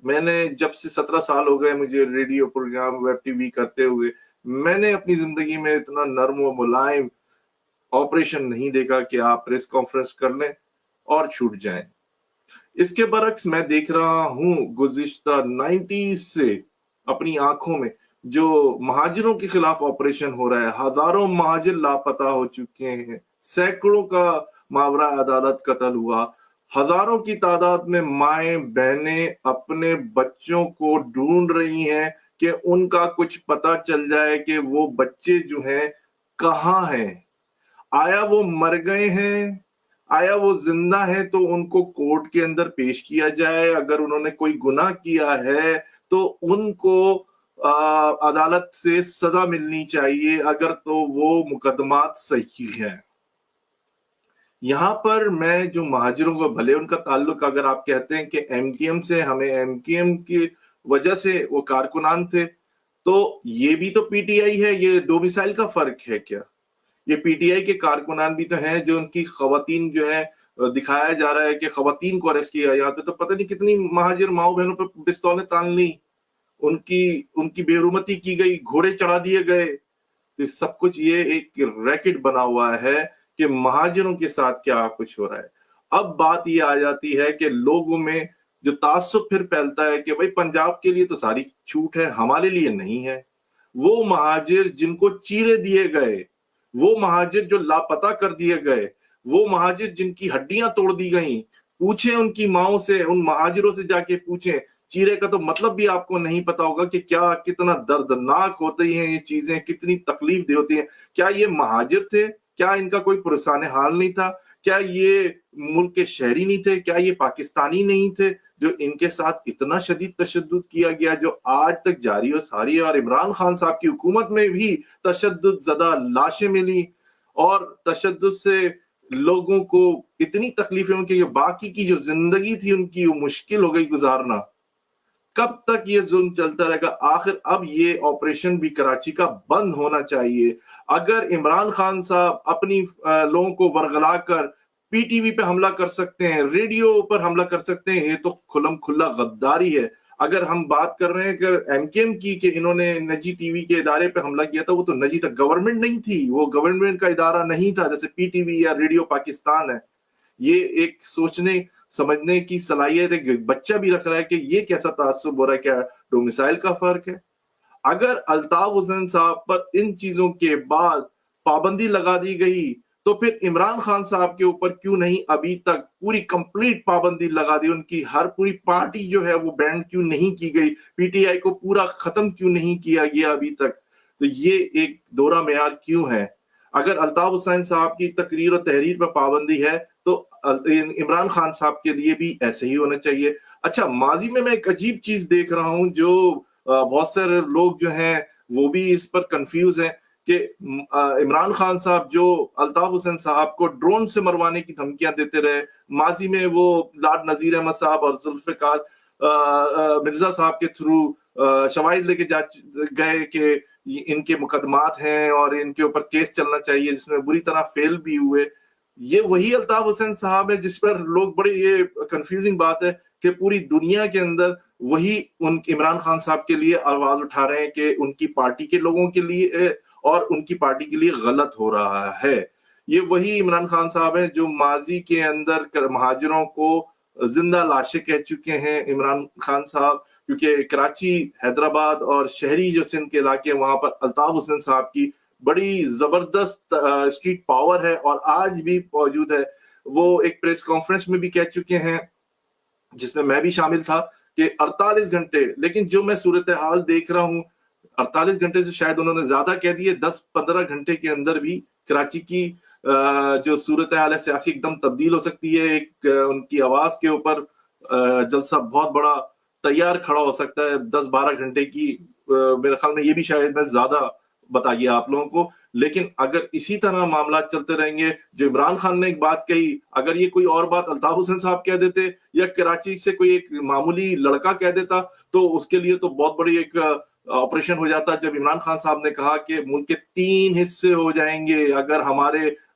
میں نے جب سے 17 سال ہو گئے مجھے radio program web T V کرتے ہوئے، میں نے اپنی زندگی میں اتنا نرم و ملائم آپریشن نہیں دیکھا کہ آپ پریس کانفرنس کر لیں اور چھوٹ جائیں۔ اس کے برعکس میں دیکھ رہا ہوں گزشتہ 90s سے اپنی آنکھوں میں جو مہاجروں کے خلاف آپریشن ہو رہا ہے، ہزاروں مہاجر لاپتہ ہو چکے ہیں، سینکڑوں کا ماورا عدالت قتل ہوا، ہزاروں کی تعداد میں مائیں بہنیں اپنے بچوں کو ڈھونڈ رہی ہیں کہ ان کا کچھ پتہ چل جائے کہ وہ بچے جو ہیں کہاں ہیں، آیا وہ مر گئے ہیں، آیا وہ زندہ ہے تو ان کو کورٹ کے اندر پیش کیا جائے، اگر انہوں نے کوئی گناہ کیا ہے تو ان کو عدالت سے سزا ملنی چاہیے، اگر تو وہ مقدمات صحیح ہیں۔ یہاں پر میں جو مہاجروں کو بھلے ان کا تعلق، اگر آپ کہتے ہیں کہ ایم کیو ایم سے، ہمیں ایم کیو ایم کی وجہ سے وہ کارکنان تھے، تو یہ بھی تو پی ٹی آئی ہے، یہ ڈومیسائل کا فرق ہے کیا؟ یہ پی ٹی آئی کے کارکنان بھی تو ہیں جو ان کی خواتین جو ہے دکھایا جا رہا ہے کہ خواتین کو اریسٹ کیا، یہاں پہ تو پتہ نہیں کتنی مہاجر ماؤں بہنوں پہ پستولیں تان لی، ان کی بے حرمتی کی گئی، گھوڑے چڑھا دیے گئے۔ تو سب کچھ یہ ایک ریکٹ بنا ہوا ہے کہ مہاجروں کے ساتھ کیا کچھ ہو رہا ہے۔ اب بات یہ آ جاتی ہے کہ لوگوں میں جو تعصب پھر پھیلتا ہے کہ بھائی پنجاب کے لیے تو ساری چھوٹ ہے، ہمارے لیے نہیں ہے۔ وہ مہاجر جن کو چیرے دیے گئے، وہ مہاجر جو لاپتہ کر دیے گئے، وہ مہاجر جن کی ہڈیاں توڑ دی گئیں، پوچھیں ان کی ماؤں سے، ان مہاجروں سے جا کے پوچھیں۔ چیرے کا تو مطلب بھی آپ کو نہیں پتا ہوگا کہ کیا کتنا دردناک ہوتی ہیں یہ چیزیں، کتنی تکلیف دہ ہوتی ہیں۔ کیا یہ مہاجر تھے؟ کیا ان کا کوئی پرسان حال نہیں تھا؟ کیا یہ ملک کے شہری نہیں تھے؟ کیا یہ پاکستانی نہیں تھے جو ان کے ساتھ اتنا شدید تشدد کیا گیا جو آج تک جاری و ساری ہے؟ اور عمران خان صاحب کی حکومت میں بھی تشدد زدہ لاشیں ملی اور تشدد سے لوگوں کو اتنی تکلیفیں ہوئی کہ یہ باقی کی جو زندگی تھی ان کی وہ مشکل ہو گئی گزارنا۔ کب تک یہ ظلم چلتا رہے گا؟ آخر اب یہ آپریشن بھی کراچی کا بند ہونا چاہیے۔ اگر عمران خان صاحب اپنی لوگوں کو ورغلا کر پی ٹی وی پہ حملہ کر سکتے ہیں، ریڈیو پر حملہ کر سکتے ہیں، یہ تو کھلم کھلا غداری ہے۔ اگر ہم بات کر رہے ہیں کہ ایم کے ایم کی کہ انہوں نے نجی ٹی وی کے ادارے پہ حملہ کیا تھا، وہ تو نجی تک گورنمنٹ نہیں تھی، وہ گورنمنٹ کا ادارہ نہیں تھا جیسے پی ٹی وی یا ریڈیو پاکستان ہے۔ یہ ایک سوچنے سمجھنے کی صلاحیت ایک بچہ بھی رکھ رہا ہے کہ یہ کیسا تعصب ہو رہا ہے، کیا ڈومیسائل کا فرق ہے؟ اگر الطاف حسین صاحب پر ان چیزوں کے بعد پابندی لگا دی گئی تو پھر عمران خان صاحب کے اوپر کیوں نہیں ابھی تک پوری کمپلیٹ پابندی لگا دی؟ ان کی ہر پوری پارٹی جو ہے وہ بینڈ کیوں نہیں کی گئی؟ پی ٹی آئی کو پورا ختم کیوں نہیں کیا گیا ابھی تک؟ تو یہ ایک دورہ معیار کیوں ہے؟ اگر الطاف حسین صاحب کی تقریر و تحریر پر پابندی ہے تو عمران خان صاحب کے لیے بھی ایسے ہی ہونا چاہیے۔ اچھا، ماضی میں ایک عجیب چیز دیکھ رہا ہوں جو بہت سارے لوگ جو ہیں وہ بھی اس پر کنفیوز ہیں کہ عمران خان صاحب جو الطاف حسین صاحب کو ڈرون سے مروانے کی دھمکیاں دیتے رہے، ماضی میں وہ لارڈ نذیر احمد صاحب اور ذوالفقار مرزا صاحب کے تھرو شواہد لے کے گئے کہ ان کے مقدمات ہیں اور ان کے اوپر کیس چلنا چاہیے، جس میں بری طرح فیل بھی ہوئے۔ یہ وہی الطاف حسین صاحب ہے جس پر لوگ بڑے یہ کنفیوزنگ بات ہے کہ پوری دنیا کے اندر وہی ان عمران خان صاحب کے لیے آواز اٹھا رہے ہیں کہ ان کی پارٹی کے لوگوں کے لیے اور ان کی پارٹی کے لیے غلط ہو رہا ہے۔ یہ وہی عمران خان صاحب ہیں جو ماضی کے اندر مہاجروں کو زندہ لاشیں کہہ چکے ہیں۔ عمران خان صاحب کیونکہ کراچی، حیدرآباد اور شہری جو سندھ کے علاقے ہیں وہاں پر الطاف حسین صاحب کی بڑی زبردست اسٹریٹ پاور ہے اور آج بھی موجود ہے۔ وہ ایک پریس کانفرنس میں بھی کہہ چکے ہیں جس میں بھی شامل تھا کہ 48 گھنٹے، لیکن جو میں صورتحال دیکھ رہا ہوں 48 گھنٹے سے شاید انہوں نے زیادہ کہہ دیے، 10-15 گھنٹے کے اندر بھی کراچی کی جو صورتحال ہے سیاسی ایک دم تبدیل ہو سکتی ہے۔ ایک ان کی آواز کے اوپر جلسہ بہت بڑا تیار کھڑا ہو سکتا ہے 10-12 گھنٹے کی، میرے خیال میں یہ بھی شاید میں زیادہ بتائیے آپ لوگوں کو۔ لیکن اگر اسی طرح معاملات چلتے رہیں گے، جو عمران خان نے ایک بات کہی، اگر یہ کوئی اور بات الطاف حسین صاحب کہہ دیتے یا کراچی سے کوئی ایک معمولی لڑکا کہہ دیتا تو اس کے لیے تو بہت بڑی ایک آپریشن ہو جاتا۔ جب عمران خان صاحب نے کہا کہ ملک کے 3 حصے ہو جائیں گے اگر ہمارے